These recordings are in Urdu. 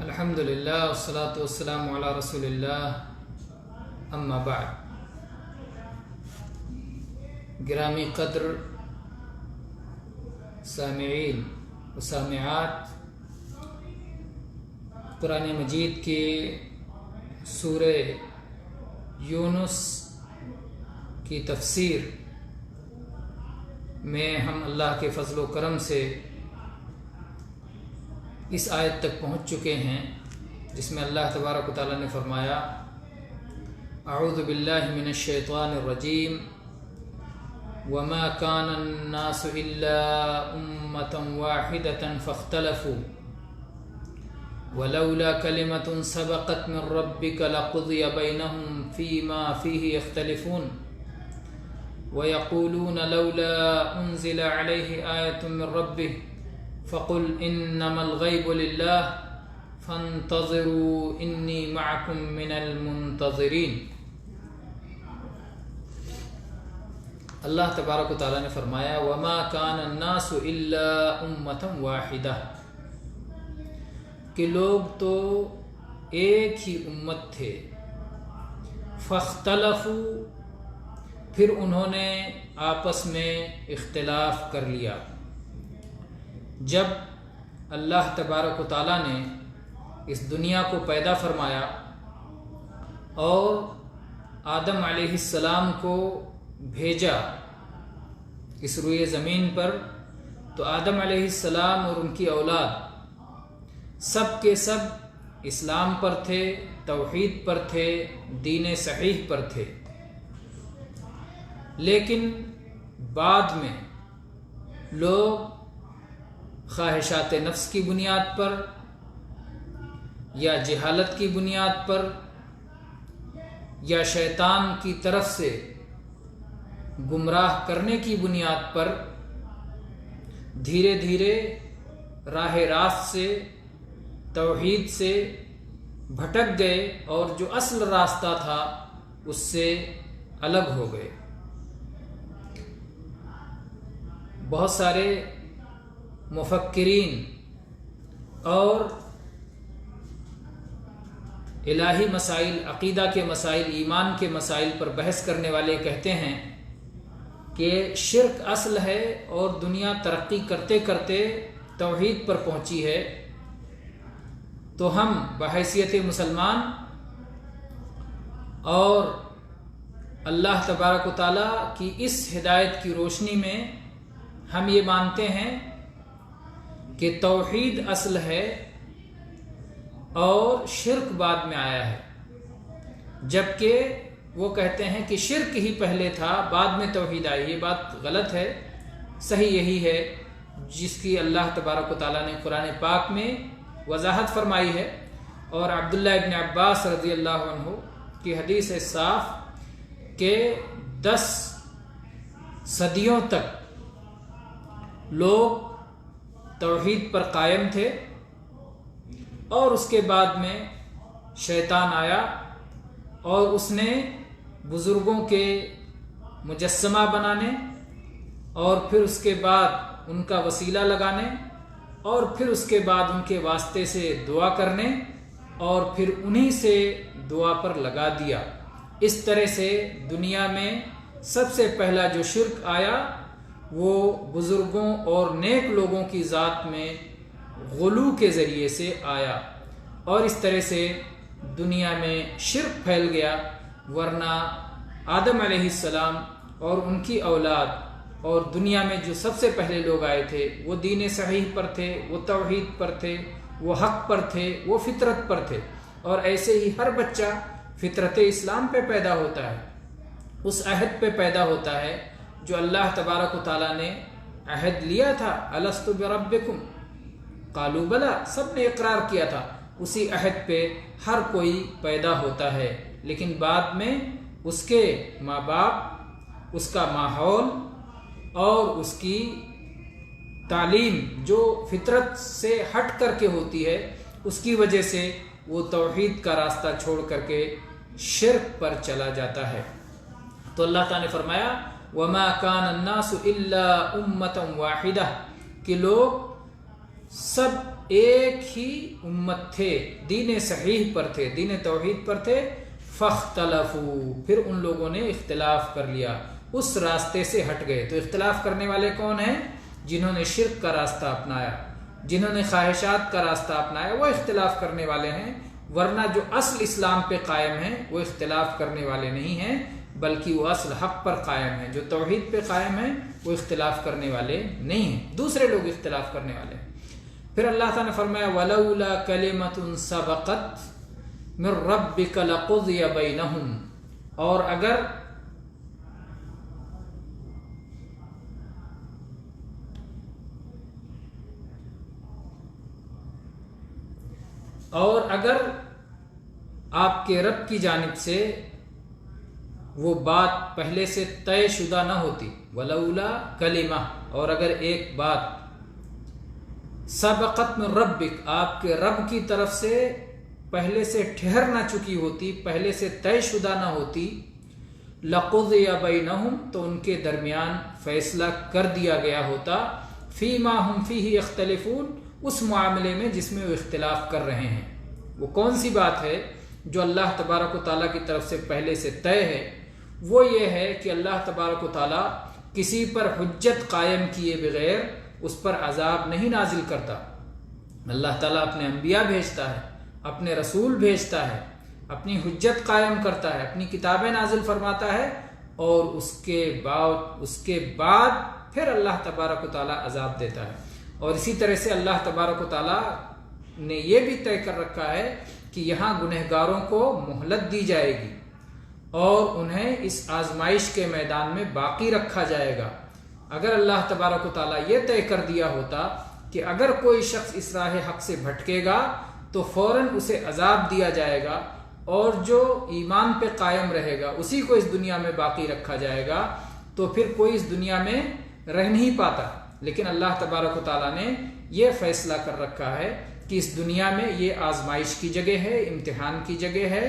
الحمدللہ والصلاة والسلام علی رسول اللہ اما بعد۔ گرامی قدر سامعین و سامعات، قرآن مجید کے سورہ یونس کی تفسیر میں ہم اللہ کے فضل و کرم سے اس آیت تک پہنچ چکے ہیں جس میں اللہ تبارک و تعالیٰ نے فرمایا: اعوذ باللہ من الشیطان الرجیم وما كان الناس الا امة واحدة فاختلفوا ولولا كلمة سبقت من ربك لقضي بينهم فيما فيه يختلفون ويقولون لولا انزل عليه آية من ربه فقل انما الغیب للہ فانتظروا انی معکم من المنتظرین۔ اللہ تبارک و تعالیٰ نے فرمایا: وما کان الناس الا امۃ واحدہ، کہ لوگ تو ایک ہی امت تھے، فاختلفوا، پھر انہوں نے آپس میں اختلاف کر لیا۔ جب اللہ تبارک و تعالیٰ نے اس دنیا کو پیدا فرمایا اور آدم علیہ السلام کو بھیجا اس روئے زمین پر، تو آدم علیہ السلام اور ان کی اولاد سب کے سب اسلام پر تھے، توحید پر تھے، دین صحیح پر تھے۔ لیکن بعد میں لوگ خواہشات نفس کی بنیاد پر یا جہالت کی بنیاد پر یا شیطان کی طرف سے گمراہ کرنے کی بنیاد پر دھیرے دھیرے راہ راست سے، توحید سے بھٹک گئے اور جو اصل راستہ تھا اس سے الگ ہو گئے۔ بہت سارے مفکرین اور الہی مسائل، عقیدہ کے مسائل، ایمان کے مسائل پر بحث کرنے والے کہتے ہیں کہ شرک اصل ہے اور دنیا ترقی کرتے کرتے توحید پر پہنچی ہے، تو ہم بحیثیت مسلمان اور اللہ تبارک و تعالیٰ کی اس ہدایت کی روشنی میں ہم یہ مانتے ہیں کہ توحید اصل ہے اور شرک بعد میں آیا ہے، جبکہ وہ کہتے ہیں کہ شرک ہی پہلے تھا، بعد میں توحید آئی۔ یہ بات غلط ہے، صحیح یہی ہے جس کی اللہ تبارک و تعالیٰ نے قرآن پاک میں وضاحت فرمائی ہے، اور عبداللہ ابن عباس رضی اللہ عنہ کی حدیث ہے صاف کہ 10 صدیوں تک لوگ توحید پر قائم تھے، اور اس کے بعد میں شیطان آیا اور اس نے بزرگوں کے مجسمہ بنانے اور پھر اس کے بعد ان کا وسیلہ لگانے اور پھر اس کے بعد ان کے واسطے سے دعا کرنے اور پھر انہی سے دعا پر لگا دیا۔ اس طرح سے دنیا میں سب سے پہلا جو شرک آیا وہ بزرگوں اور نیک لوگوں کی ذات میں غلو کے ذریعے سے آیا، اور اس طرح سے دنیا میں شرک پھیل گیا، ورنہ آدم علیہ السلام اور ان کی اولاد اور دنیا میں جو سب سے پہلے لوگ آئے تھے وہ دین صحیح پر تھے، وہ توحید پر تھے، وہ حق پر تھے، وہ فطرت پر تھے، اور ایسے ہی ہر بچہ فطرت اسلام پہ پیدا ہوتا ہے، اس عہد پہ پیدا ہوتا ہے جو اللہ تبارک و تعالیٰ نے عہد لیا تھا۔ الست بربکم قالوا بلا، سب نے اقرار کیا تھا، اسی عہد پہ ہر کوئی پیدا ہوتا ہے، لیکن بعد میں اس کے ماں باپ، اس کا ماحول اور اس کی تعلیم جو فطرت سے ہٹ کر کے ہوتی ہے، اس کی وجہ سے وہ توحید کا راستہ چھوڑ کر کے شرک پر چلا جاتا ہے۔ تو اللہ تعالیٰ نے فرمایا: وما كان الناس الا امة واحدہ، کہ لوگ سب ایک ہی امت تھے، دین صحیح پر تھے، دین توحید پر تھے، فاختلفوا، پھر ان لوگوں نے اختلاف کر لیا، اس راستے سے ہٹ گئے۔ تو اختلاف کرنے والے کون ہیں؟ جنہوں نے شرک کا راستہ اپنایا، جنہوں نے خواہشات کا راستہ اپنایا، وہ اختلاف کرنے والے ہیں، ورنہ جو اصل اسلام پہ قائم ہیں وہ اختلاف کرنے والے نہیں ہیں، بلکہ وہ اصل حق پر قائم ہیں۔ جو توحید پہ قائم ہیں وہ اختلاف کرنے والے نہیں ہیں، دوسرے لوگ اختلاف کرنے والے ہیں۔ پھر اللہ تعالیٰ نے فرمایا وَلَوْلَا كَلِمَةٌ سَبَقَتْ مِن رَبِّكَ لَقُضِيَ بَيْنَهُمْ، اور اگر آپ کے رب کی جانب سے وہ بات پہلے سے طے شدہ نہ ہوتی، ولولا کلمہ، اور اگر ایک بات سبقت من ربک، آپ کے رب کی طرف سے پہلے سے ٹھہر نہ چکی ہوتی، پہلے سے طے شدہ نہ ہوتی، لقضی بینہم، تو ان کے درمیان فیصلہ کر دیا گیا ہوتا، فیما ہم فیہ یختلفون، اس معاملے میں جس میں وہ اختلاف کر رہے ہیں۔ وہ کون سی بات ہے جو اللہ تبارک و تعالیٰ کی طرف سے پہلے سے طے ہے؟ وہ یہ ہے کہ اللہ تبارک و تعالیٰ کسی پر حجت قائم کیے بغیر اس پر عذاب نہیں نازل کرتا۔ اللہ تعالیٰ اپنے انبیاء بھیجتا ہے، اپنے رسول بھیجتا ہے، اپنی حجت قائم کرتا ہے، اپنی کتابیں نازل فرماتا ہے، اور اس کے بعد پھر اللہ تبارک و تعالیٰ عذاب دیتا ہے۔ اور اسی طرح سے اللہ تبارک و تعالیٰ نے یہ بھی طے کر رکھا ہے کہ یہاں گنہگاروں کو مہلت دی جائے گی اور انہیں اس آزمائش کے میدان میں باقی رکھا جائے گا۔ اگر اللہ تبارک و تعالیٰ یہ طے کر دیا ہوتا کہ اگر کوئی شخص اس راہ حق سے بھٹکے گا تو فوراً اسے عذاب دیا جائے گا، اور جو ایمان پہ قائم رہے گا اسی کو اس دنیا میں باقی رکھا جائے گا، تو پھر کوئی اس دنیا میں رہ نہیں پاتا۔ لیکن اللہ تبارک و تعالیٰ نے یہ فیصلہ کر رکھا ہے کہ اس دنیا میں یہ آزمائش کی جگہ ہے، امتحان کی جگہ ہے،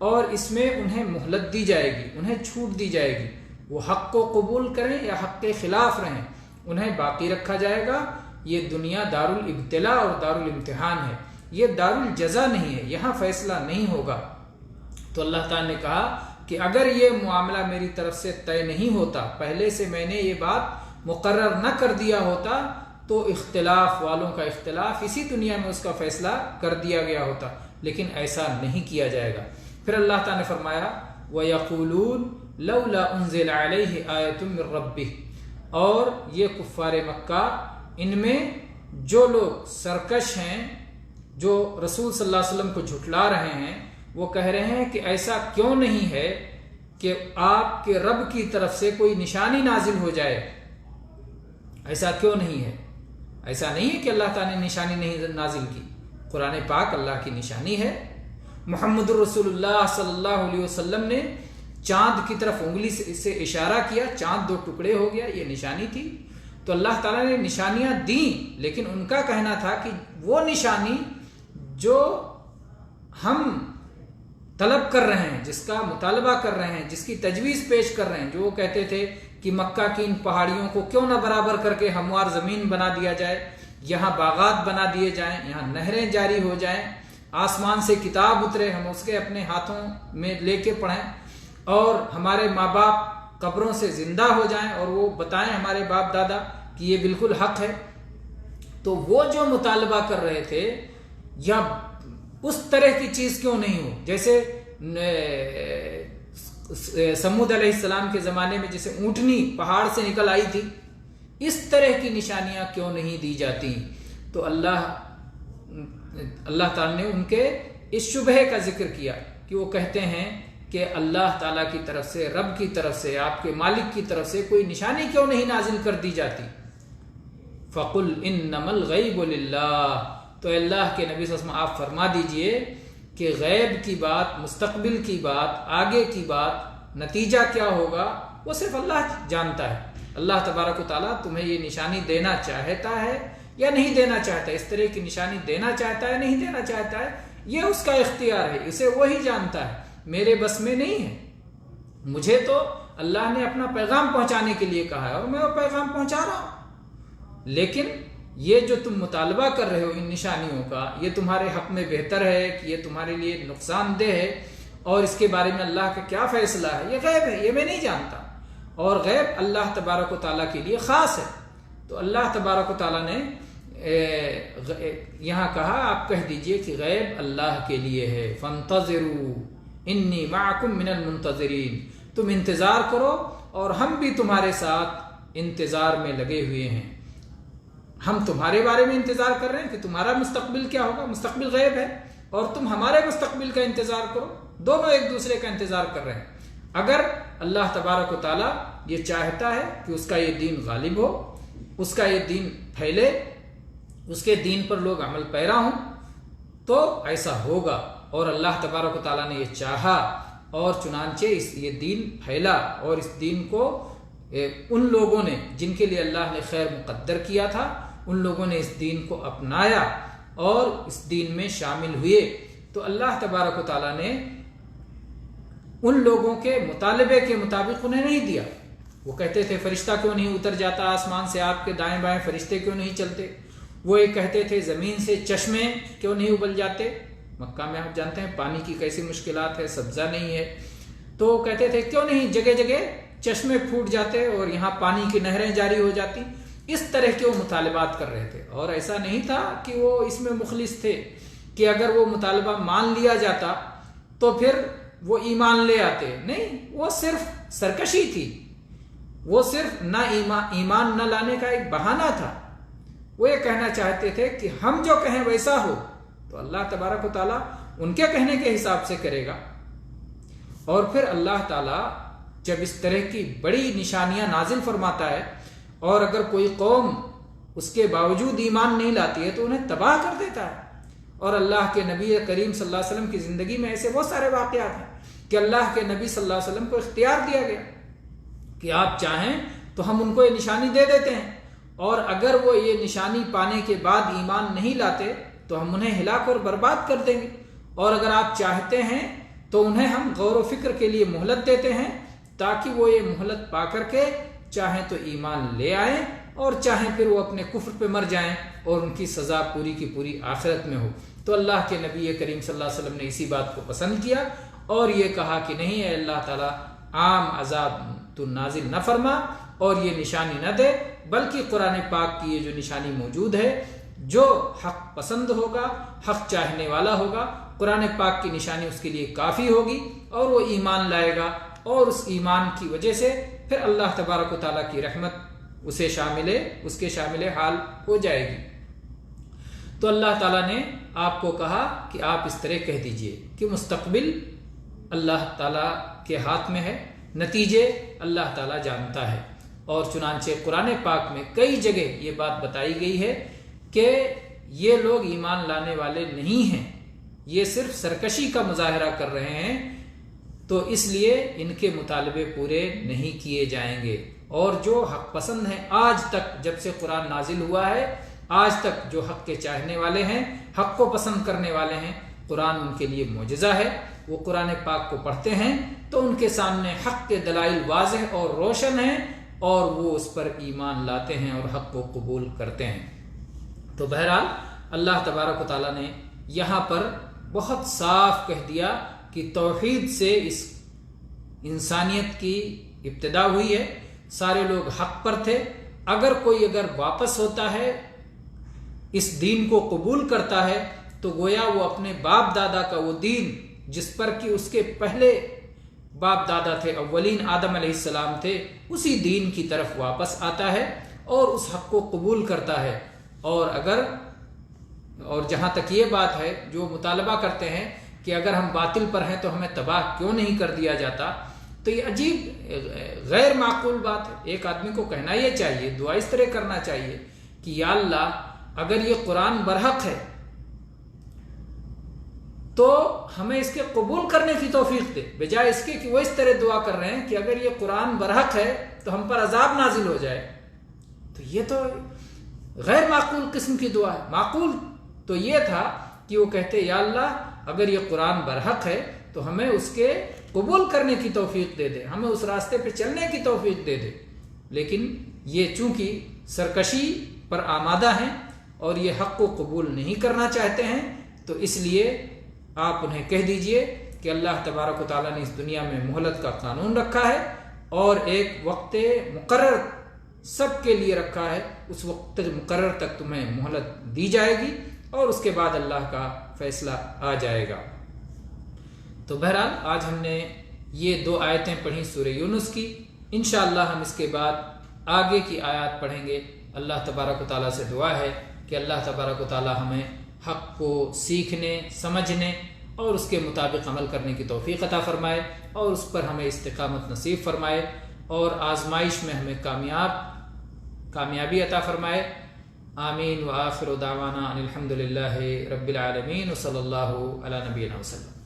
اور اس میں انہیں مہلت دی جائے گی، انہیں چھوٹ دی جائے گی، وہ حق کو قبول کریں یا حق کے خلاف رہیں، انہیں باقی رکھا جائے گا۔ یہ دنیا دار الابتلاء اور دار الامتحان ہے، یہ دار الجزا نہیں ہے، یہاں فیصلہ نہیں ہوگا۔ تو اللہ تعالیٰ نے کہا کہ اگر یہ معاملہ میری طرف سے طے نہیں ہوتا، پہلے سے میں نے یہ بات مقرر نہ کر دیا ہوتا، تو اختلاف والوں کا اختلاف اسی دنیا میں اس کا فیصلہ کر دیا گیا ہوتا، لیکن ایسا نہیں کیا جائے گا۔ پھر اللہ تعالیٰ نے فرمایا وَيَقُولُونَ لَوْلَا أُنزِلَ عَلَيْهِ آیَةٌ مِّن رَبِّهِ، اور یہ کفار مکہ، ان میں جو لوگ سرکش ہیں، جو رسول صلی اللہ علیہ وسلم کو جھٹلا رہے ہیں، وہ کہہ رہے ہیں کہ ایسا کیوں نہیں ہے کہ آپ کے رب کی طرف سے کوئی نشانی نازل ہو جائے، ایسا کیوں نہیں ہے؟ ایسا نہیں ہے کہ اللہ تعالیٰ نے نشانی نہیں نازل کی، قرآن پاک اللہ کی نشانی ہے۔ محمد الرسول اللہ صلی اللہ علیہ وسلم نے چاند کی طرف انگلی سے اشارہ کیا، چاند 2 ٹکڑے ہو گیا، یہ نشانی تھی۔ تو اللہ تعالیٰ نے نشانیاں دیں، لیکن ان کا کہنا تھا کہ وہ نشانی جو ہم طلب کر رہے ہیں، جس کا مطالبہ کر رہے ہیں، جس کی تجویز پیش کر رہے ہیں، جو وہ کہتے تھے کہ مکہ کی ان پہاڑیوں کو کیوں نہ برابر کر کے ہموار زمین بنا دیا جائے، یہاں باغات بنا دیے جائیں، یہاں نہریں جاری ہو جائیں، آسمان سے کتاب اترے، ہم اس کے اپنے ہاتھوں میں لے کے پڑھیں، اور ہمارے ماں باپ قبروں سے زندہ ہو جائیں اور وہ بتائیں ہمارے باپ دادا کہ یہ بالکل حق ہے۔ تو وہ جو مطالبہ کر رہے تھے، یا اس طرح کی چیز کیوں نہیں ہو، جیسے سمود علیہ السلام کے زمانے میں جیسے اونٹنی پہاڑ سے نکل آئی تھی، اس طرح کی نشانیاں کیوں نہیں دی جاتی؟ تو اللہ تعالیٰ نے ان کے اس شبہے کا ذکر کیا کہ وہ کہتے ہیں کہ اللہ تعالیٰ کی طرف سے، رب کی طرف سے، آپ کے مالک کی طرف سے کوئی نشانی کیوں نہیں نازل کر دی جاتی؟ فَقُلْ إِنَّمَا الْغَيْبُ لِلَّهِ، تو اللہ کے نبی صلی اللہ علیہ وسلم آپ فرما دیجئے کہ غیب کی بات، مستقبل کی بات، آگے کی بات، نتیجہ کیا ہوگا، وہ صرف اللہ جانتا ہے۔ اللہ تبارک و تعالیٰ تمہیں یہ نشانی دینا چاہتا ہے یا نہیں دینا چاہتا ہے، اس طرح کی نشانی دینا چاہتا ہے نہیں دینا چاہتا ہے، یہ اس کا اختیار ہے، اسے وہی جانتا ہے، میرے بس میں نہیں ہے۔ مجھے تو اللہ نے اپنا پیغام پہنچانے کے لیے کہا ہے اور میں وہ پیغام پہنچا رہا ہوں، لیکن یہ جو تم مطالبہ کر رہے ہو ان نشانیوں کا، یہ تمہارے حق میں بہتر ہے کہ یہ تمہارے لیے نقصان دہ ہے، اور اس کے بارے میں اللہ کا کیا فیصلہ ہے، یہ غیب ہے، یہ میں نہیں جانتا، اور غیب اللہ تبارک و تعالیٰ کے لیے خاص ہے۔ تو اللہ تبارک و تعالیٰ نے یہاں کہا آپ کہہ دیجئے کہ غیب اللہ کے لیے ہے، فانتظروا انی معکم من المنتظرین، تم انتظار کرو اور ہم بھی تمہارے ساتھ انتظار میں لگے ہوئے ہیں۔ ہم تمہارے بارے میں انتظار کر رہے ہیں کہ تمہارا مستقبل کیا ہوگا، مستقبل غیب ہے، اور تم ہمارے مستقبل کا انتظار کرو، دونوں ایک دوسرے کا انتظار کر رہے ہیں۔ اگر اللہ تبارک و تعالیٰ یہ چاہتا ہے کہ اس کا یہ دین غالب ہو، اس کا یہ دین پھیلے، اس کے دین پر لوگ عمل پیرا ہوں، تو ایسا ہوگا، اور اللہ تبارک و تعالیٰ نے یہ چاہا، اور چنانچہ یہ دین پھیلا، اور اس دین کو ان لوگوں نے جن کے لیے اللہ نے خیر مقدر کیا تھا، ان لوگوں نے اس دین کو اپنایا اور اس دین میں شامل ہوئے۔ تو اللہ تبارک و تعالیٰ نے ان لوگوں کے مطالبے کے مطابق انہیں نہیں دیا۔ وہ کہتے تھے فرشتہ کیوں نہیں اتر جاتا آسمان سے، آپ کے دائیں بائیں فرشتے کیوں نہیں چلتے؟ وہ یہ کہتے تھے زمین سے چشمے کیوں نہیں ابل جاتے؟ مکہ میں آپ جانتے ہیں پانی کی کیسی مشکلات ہے، سبزہ نہیں ہے، تو کہتے تھے کیوں نہیں جگہ جگہ چشمے پھوٹ جاتے اور یہاں پانی کی نہریں جاری ہو جاتی۔ اس طرح کے وہ مطالبات کر رہے تھے، اور ایسا نہیں تھا کہ وہ اس میں مخلص تھے کہ اگر وہ مطالبہ مان لیا جاتا تو پھر وہ ایمان لے آتے، نہیں، وہ صرف سرکشی تھی، وہ صرف نہ ایمان نہ لانے کا ایک بہانہ تھا۔ وہ یہ کہنا چاہتے تھے کہ ہم جو کہیں ویسا ہو، تو اللہ تبارک و تعالیٰ ان کے کہنے کے حساب سے کرے گا۔ اور پھر اللہ تعالیٰ جب اس طرح کی بڑی نشانیاں نازل فرماتا ہے، اور اگر کوئی قوم اس کے باوجود ایمان نہیں لاتی ہے تو انہیں تباہ کر دیتا ہے۔ اور اللہ کے نبی کریم صلی اللہ علیہ وسلم کی زندگی میں ایسے بہت سارے واقعات ہیں کہ اللہ کے نبی صلی اللہ علیہ وسلم کو اختیار دیا گیا کہ آپ چاہیں تو ہم ان کو یہ نشانی دے دیتے ہیں، اور اگر وہ یہ نشانی پانے کے بعد ایمان نہیں لاتے تو ہم انہیں ہلاک اور برباد کر دیں گے، اور اگر آپ چاہتے ہیں تو انہیں ہم غور و فکر کے لیے مہلت دیتے ہیں، تاکہ وہ یہ مہلت پا کر کے چاہیں تو ایمان لے آئیں، اور چاہیں پھر وہ اپنے کفر پہ مر جائیں اور ان کی سزا پوری کی پوری آخرت میں ہو۔ تو اللہ کے نبی کریم صلی اللہ علیہ وسلم نے اسی بات کو پسند کیا، اور یہ کہا کہ نہیں اے اللہ تعالیٰ، عام عذاب تو نازل نہ فرما اور یہ نشانی نہ دے، بلکہ قرآن پاک کی یہ جو نشانی موجود ہے، جو حق پسند ہوگا، حق چاہنے والا ہوگا، قرآن پاک کی نشانی اس کے لیے کافی ہوگی، اور وہ ایمان لائے گا، اور اس ایمان کی وجہ سے پھر اللہ تبارک و تعالیٰ کی رحمت اس کے شامل حال ہو جائے گی۔ تو اللہ تعالیٰ نے آپ کو کہا کہ آپ اس طرح کہہ دیجئے کہ مستقبل اللہ تعالیٰ کے ہاتھ میں ہے، نتیجے اللہ تعالیٰ جانتا ہے۔ اور چنانچہ قرآن پاک میں کئی جگہ یہ بات بتائی گئی ہے کہ یہ لوگ ایمان لانے والے نہیں ہیں، یہ صرف سرکشی کا مظاہرہ کر رہے ہیں، تو اس لیے ان کے مطالبے پورے نہیں کیے جائیں گے۔ اور جو حق پسند ہیں، آج تک جب سے قرآن نازل ہوا ہے، آج تک جو حق کے چاہنے والے ہیں، حق کو پسند کرنے والے ہیں، قرآن ان کے لیے معجزہ ہے۔ وہ قرآن پاک کو پڑھتے ہیں تو ان کے سامنے حق کے دلائل واضح اور روشن ہیں، اور وہ اس پر ایمان لاتے ہیں اور حق کو قبول کرتے ہیں۔ تو بہرحال اللہ تبارک و تعالیٰ نے یہاں پر بہت صاف کہہ دیا کہ توحید سے اس انسانیت کی ابتدا ہوئی ہے، سارے لوگ حق پر تھے۔ اگر کوئی واپس ہوتا ہے، اس دین کو قبول کرتا ہے، تو گویا وہ اپنے باپ دادا کا وہ دین جس پر کہ اس کے پہلے باپ دادا تھے، اولین آدم علیہ السلام تھے، اسی دین کی طرف واپس آتا ہے اور اس حق کو قبول کرتا ہے۔ اور جہاں تک یہ بات ہے جو مطالبہ کرتے ہیں کہ اگر ہم باطل پر ہیں تو ہمیں تباہ کیوں نہیں کر دیا جاتا، تو یہ عجیب غیر معقول بات ہے۔ ایک آدمی کو کہنا یہ چاہیے، دعا اس طرح کرنا چاہیے کہ یا اللہ اگر یہ قرآن برحق ہے تو ہمیں اس کے قبول کرنے کی توفیق دے، بجائے اس کے کہ وہ اس طرح دعا کر رہے ہیں کہ اگر یہ قرآن برحق ہے تو ہم پر عذاب نازل ہو جائے۔ تو یہ تو غیر معقول قسم کی دعا ہے۔ معقول تو یہ تھا کہ وہ کہتے یا اللہ اگر یہ قرآن برحق ہے تو ہمیں اس کے قبول کرنے کی توفیق دے دے، ہمیں اس راستے پہ چلنے کی توفیق دے دے۔ لیکن یہ چونکہ سرکشی پر آمادہ ہیں اور یہ حق کو قبول نہیں کرنا چاہتے ہیں، تو اس لیے آپ انہیں کہہ دیجئے کہ اللہ تبارک و تعالیٰ نے اس دنیا میں مہلت کا قانون رکھا ہے اور ایک وقت مقرر سب کے لیے رکھا ہے، اس وقت مقرر تک تمہیں مہلت دی جائے گی اور اس کے بعد اللہ کا فیصلہ آ جائے گا۔ تو بہرحال آج ہم نے یہ 2 آیتیں پڑھی سورہ یونس کی، انشاءاللہ ہم اس کے بعد آگے کی آیات پڑھیں گے۔ اللہ تبارک و تعالیٰ سے دعا ہے کہ اللہ تبارک و تعالیٰ ہمیں حق کو سیکھنے، سمجھنے اور اس کے مطابق عمل کرنے کی توفیق عطا فرمائے اور اس پر ہمیں استقامت نصیب فرمائے اور آزمائش میں ہمیں کامیابی عطا فرمائے۔ آمین۔ وآخر دعوانا ان الحمد للہ رب العالمین وصلی اللہ علی نبینا وسلم۔